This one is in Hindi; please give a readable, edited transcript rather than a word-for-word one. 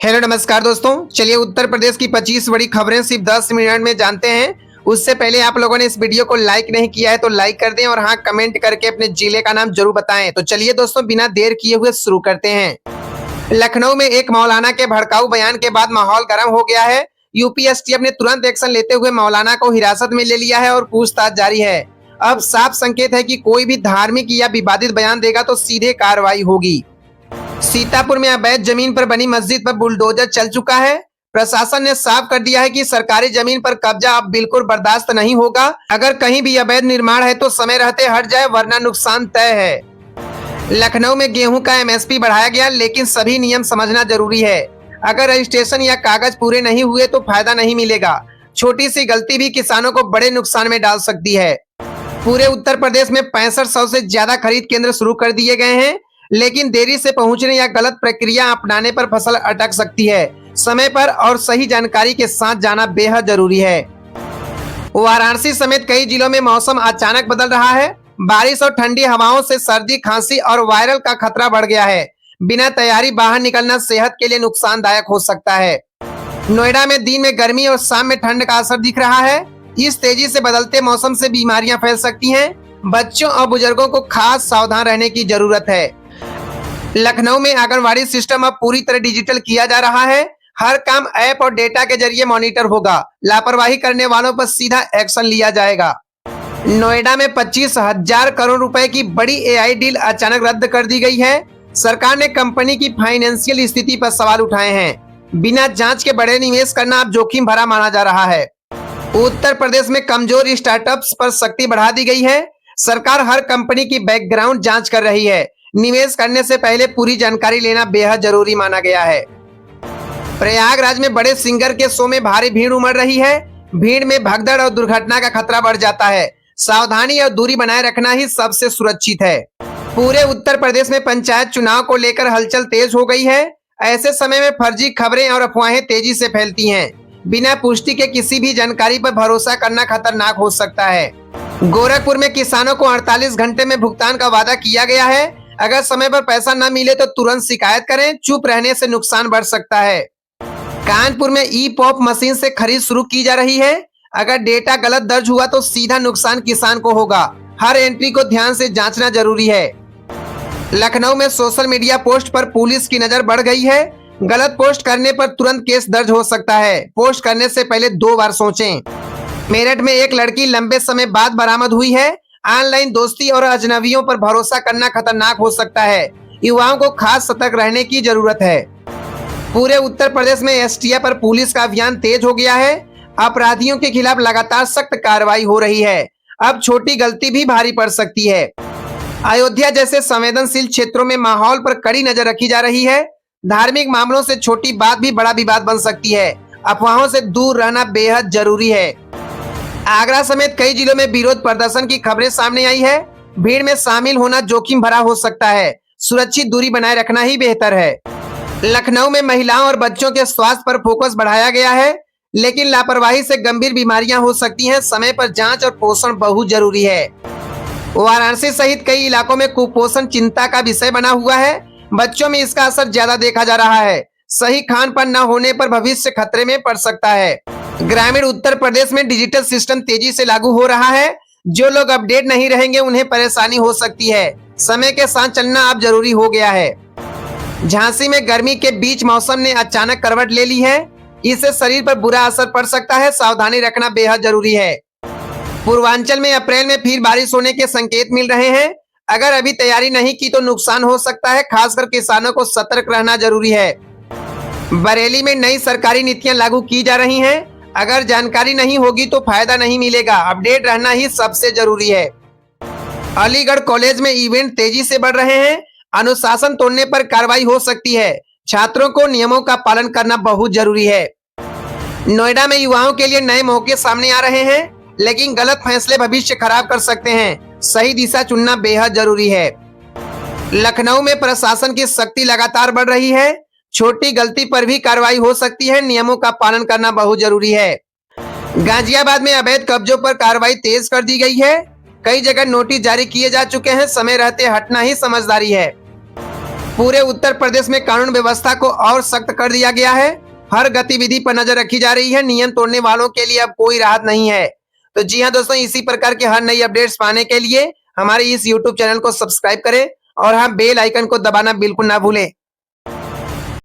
हेलो नमस्कार दोस्तों, चलिए उत्तर प्रदेश की 25 बड़ी खबरें सिर्फ 10 मिनट में जानते हैं। उससे पहले आप लोगों ने इस वीडियो को लाइक नहीं किया है तो लाइक कर दें और हाँ कमेंट करके अपने जिले का नाम जरूर बताएं। तो चलिए दोस्तों बिना देर किए हुए शुरू करते हैं। लखनऊ में एक मौलाना के भड़काऊ बयान के बाद माहौल गर्म हो गया है। यूपीएसटीएफ ने तुरंत एक्शन लेते हुए मौलाना को हिरासत में ले लिया है और पूछताछ जारी है। अब साफ संकेत है कि कोई भी धार्मिक या विवादित बयान देगा तो सीधे कार्रवाई होगी। सीतापुर में अवैध जमीन पर बनी मस्जिद पर बुलडोजर चल चुका है। प्रशासन ने साफ कर दिया है कि सरकारी जमीन पर कब्जा अब बिल्कुल बर्दाश्त नहीं होगा। अगर कहीं भी अवैध निर्माण है तो समय रहते हट जाए वरना नुकसान तय है। लखनऊ में गेहूं का एमएसपी बढ़ाया गया, लेकिन सभी नियम समझना जरूरी है। अगर रजिस्ट्रेशन या कागज पूरे नहीं हुए तो फायदा नहीं मिलेगा। छोटी सी गलती भी किसानों को बड़े नुकसान में डाल सकती है। पूरे उत्तर प्रदेश में 6500 से ज्यादा खरीद केंद्र शुरू कर दिए गए हैं, लेकिन देरी से पहुंचने या गलत प्रक्रिया अपनाने पर फसल अटक सकती है। समय पर और सही जानकारी के साथ जाना बेहद जरूरी है। वाराणसी समेत कई जिलों में मौसम अचानक बदल रहा है। बारिश और ठंडी हवाओं से सर्दी, खांसी और वायरल का खतरा बढ़ गया है। बिना तैयारी बाहर निकलना सेहत के लिए नुकसानदायक हो सकता है। नोएडा में दिन में गर्मी और शाम में ठंड का असर दिख रहा है। इस तेजी से बदलते मौसम से बीमारियां फैल सकती हैं। बच्चों और बुजुर्गों को खास सावधान रहने की जरूरत है। लखनऊ में आंगनवाड़ी सिस्टम अब पूरी तरह डिजिटल किया जा रहा है। हर काम ऐप और डेटा के जरिए मॉनिटर होगा। लापरवाही करने वालों पर सीधा एक्शन लिया जाएगा। नोएडा में 25,000 करोड़ रुपए की बड़ी एआई डील अचानक रद्द कर दी गई है। सरकार ने कंपनी की फाइनेंशियल स्थिति पर सवाल उठाए हैं। बिना जांच के बड़े निवेश करना अब जोखिम भरा माना जा रहा है। उत्तर प्रदेश में कमजोर स्टार्टअप्स पर सख्ती बढ़ा दी गई है। सरकार हर कंपनी की बैकग्राउंड जांच कर रही है। निवेश करने से पहले पूरी जानकारी लेना बेहद जरूरी माना गया है। प्रयागराज में बड़े सिंगर के शो में भारी भीड़ उमड़ रही है। भीड़ में भगदड़ और दुर्घटना का खतरा बढ़ जाता है। सावधानी और दूरी बनाए रखना ही सबसे सुरक्षित है। पूरे उत्तर प्रदेश में पंचायत चुनाव को लेकर हलचल तेज हो गई है। ऐसे समय में फर्जी खबरें और अफवाहें तेजी से फैलती हैं। बिना पुष्टि के किसी भी जानकारी पर भरोसा करना खतरनाक हो सकता है। गोरखपुर में किसानों को 48 घंटे में भुगतान का वादा किया गया है। अगर समय पर पैसा न मिले तो तुरंत शिकायत करें। चुप रहने से नुकसान बढ़ सकता है। कानपुर में ई पॉप मशीन से खरीद शुरू की जा रही है। अगर डेटा गलत दर्ज हुआ तो सीधा नुकसान किसान को होगा। हर एंट्री को ध्यान से जांचना जरूरी है। लखनऊ में सोशल मीडिया पोस्ट पर पुलिस की नजर बढ़ गई है। गलत पोस्ट करने पर तुरंत केस दर्ज हो सकता है। पोस्ट करने से पहले 2 बार सोचें। मेरठ में एक लड़की लंबे समय बाद बरामद हुई है। ऑनलाइन दोस्ती और अजनबियों पर भरोसा करना खतरनाक हो सकता है। युवाओं को खास सतर्क रहने की जरूरत है। पूरे उत्तर प्रदेश में एसटीएफ पर पुलिस का अभियान तेज हो गया है। अपराधियों के खिलाफ लगातार सख्त कार्रवाई हो रही है। अब छोटी गलती भी भारी पड़ सकती है। अयोध्या जैसे संवेदनशील क्षेत्रों में माहौल पर कड़ी नजर रखी जा रही है। धार्मिक मामलों से छोटी बात भी बड़ा विवाद बन सकती है। अफवाहों से दूर रहना बेहद जरूरी है। आगरा समेत कई जिलों में विरोध प्रदर्शन की खबरें सामने आई है। भीड़ में शामिल होना जोखिम भरा हो सकता है। सुरक्षित दूरी बनाए रखना ही बेहतर है। लखनऊ में महिलाओं और बच्चों के स्वास्थ्य पर फोकस बढ़ाया गया है, लेकिन लापरवाही से गंभीर बीमारियां हो सकती हैं। समय पर जांच और पोषण बहुत जरूरी है। वाराणसी सहित कई इलाकों में कुपोषण चिंता का विषय बना हुआ है। बच्चों में इसका असर ज्यादा देखा जा रहा है। सही खान पान न होने पर भविष्य खतरे में पड़ सकता है। ग्रामीण उत्तर प्रदेश में डिजिटल सिस्टम तेजी से लागू हो रहा है। जो लोग अपडेट नहीं रहेंगे उन्हें परेशानी हो सकती है। समय के साथ चलना अब जरूरी हो गया है। झांसी में गर्मी के बीच मौसम ने अचानक करवट ले ली है। इससे शरीर पर बुरा असर पड़ सकता है। सावधानी रखना बेहद जरूरी है। पूर्वांचल में अप्रैल में फिर बारिश होने के संकेत मिल रहे हैं। अगर अभी तैयारी नहीं की तो नुकसान हो सकता है। खासकर किसानों को सतर्क रहना जरूरी है। बरेली में नई सरकारी नीतियां लागू की जा रही हैं। अगर जानकारी नहीं होगी तो फायदा नहीं मिलेगा। अपडेट रहना ही सबसे जरूरी है। अलीगढ़ कॉलेज में इवेंट तेजी से बढ़ रहे हैं। अनुशासन तोड़ने पर कार्रवाई हो सकती है। छात्रों को नियमों का पालन करना बहुत जरूरी है। नोएडा में युवाओं के लिए नए मौके सामने आ रहे हैं, लेकिन गलत फैसले भविष्य खराब कर सकते हैं। सही दिशा चुनना बेहद जरूरी है। लखनऊ में प्रशासन की सख्ती लगातार बढ़ रही है। छोटी गलती पर भी कार्रवाई हो सकती है। नियमों का पालन करना बहुत जरूरी है। गाजियाबाद में अवैध कब्जों पर कार्रवाई तेज कर दी गई है। कई जगह नोटिस जारी किए जा चुके हैं। समय रहते हटना ही समझदारी है। पूरे उत्तर प्रदेश में कानून व्यवस्था को और सख्त कर दिया गया है। हर गतिविधि पर नजर रखी जा रही है। नियम तोड़ने वालों के लिए अब कोई राहत नहीं है। तो जी हाँ दोस्तों, इसी प्रकार के हर नई अपडेट्स पाने के लिए हमारे इस YouTube चैनल को सब्सक्राइब करें और हाँ, बेल आइकन को दबाना बिल्कुल ना भूलें।